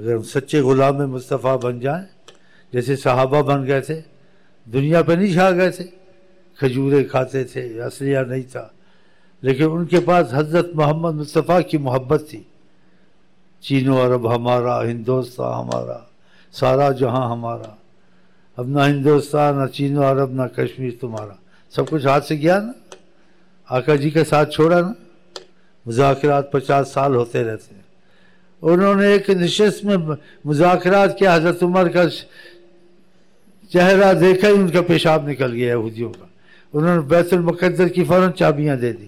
اگر ہم سچے غلام مصطفیٰ بن جائیں جیسے صحابہ بن گئے تھے، دنیا پہ نہیں چھا گئے تھے، کھجورے کھاتے تھے، اسلحہ نہیں تھا، لیکن ان کے پاس حضرت محمد مصطفیٰ کی محبت تھی. چین و عرب ہمارا، ہندوستان ہمارا، سارا جہاں ہمارا، اب نہ ہندوستان نہ چین و عرب نہ کشمیر تمہارا، سب کچھ ہاتھ سے گیا نا. آقا جی کا ساتھ چھوڑا نا. مذاکرات 50 سال ہوتے رہتے ہیں. انہوں نے ایک نشست میں مذاکرات کیا، حضرت عمر کا چہرہ دیکھا ہی ان کا پیشاب نکل گیا یہودیوں کا. انہوں نے بیت المقدس کی فوراً چابیاں دے دی،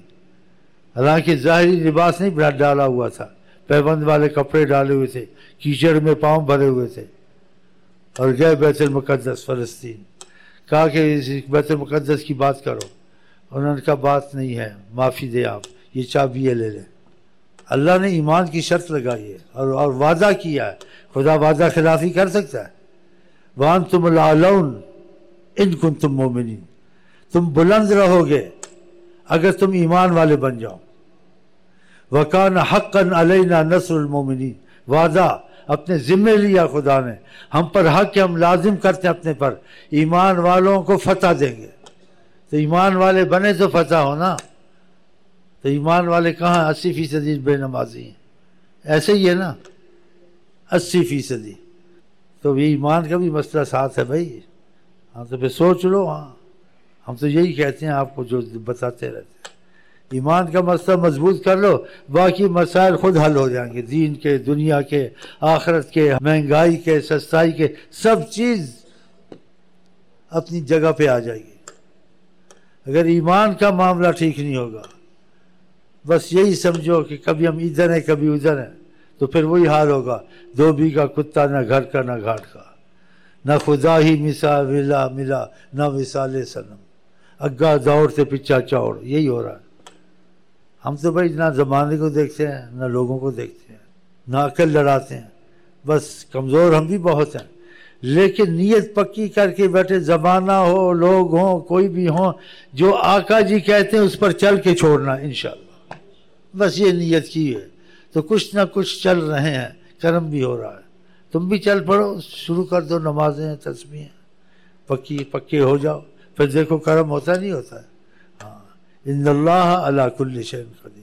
حالانکہ ظاہری لباس نہیں ڈالا ہوا تھا، پیبند والے کپڑے ڈالے ہوئے تھے، کیچڑ میں پاؤں بھرے ہوئے تھے، اور گئے بیت المقدس فلسطین. کہا کہ اس بیت المقدس کی بات کرو. انہوں نے کہا بات نہیں ہے، معافی دے آپ، یہ چابیاں لے لیں. اللہ نے ایمان کی شرط لگائی ہے اور وعدہ کیا ہے. خدا وعدہ خلافی کر سکتا ہے؟ وَأَنْتُمُ الْأَعْلَوْنَ إِن كُنتُم مُؤْمِنِينَ، تم بلند رہو گے اگر تم ایمان والے بن جاؤ. وَكَانَ حَقًّا عَلَيْنَا نَصْرُ الْمُؤْمِنِينَ، وعدہ اپنے ذمے لیا خدا نے، ہم پر حق ہے، ہم لازم کرتے ہیں اپنے پر، ایمان والوں کو فتح دیں گے. تو ایمان والے بنے تو فتح ہو نا. تو ایمان والے کہاں؟ 80% بے نمازی ہیں. ایسے ہی ہے نا، 80%. تو یہ ایمان کا بھی مسئلہ ساتھ ہے بھائی. ہاں تو پھر سوچ لو. ہاں ہم تو یہی کہتے ہیں آپ کو، جو بتاتے رہتے ہیں. ایمان کا مسئلہ مضبوط کر لو، باقی مسائل خود حل ہو جائیں گے، دین کے، دنیا کے، آخرت کے، مہنگائی کے، سستائی کے، سب چیز اپنی جگہ پہ آ جائے گی. اگر ایمان کا معاملہ ٹھیک نہیں ہوگا، بس یہی سمجھو کہ کبھی ہم ادھر ہیں کبھی ادھر ہیں، تو پھر وہی حال ہوگا، 2 بیگھہ کتا نہ گھر کا نہ گھاٹ کا، نہ خدا ہی مثال ملا نہ مثال صنم، اگا دوڑتے پچھا چوڑ. یہی ہو رہا ہے. ہم تو بھائی نہ زمانے کو دیکھتے ہیں نہ لوگوں کو دیکھتے ہیں، نہ عقل لڑاتے ہیں. بس کمزور ہم بھی بہت ہیں، لیکن نیت پکی کر کے بیٹھے، زمانہ ہو، لوگ ہوں، کوئی بھی ہوں، جو آقا جی کہتے ہیں اس پر چل کے چھوڑنا انشاءاللہ. بس یہ نیت کی ہے تو کچھ نہ کچھ چل رہے ہیں، کرم بھی ہو رہا ہے. تم بھی چل پڑو، شروع کر دو نمازیں، تسبیحیں، پکے ہو جاؤ، پھر دیکھو کرم ہوتا نہیں ہوتا ہے. ہاں ان اللہ علی کل شیء قدیر.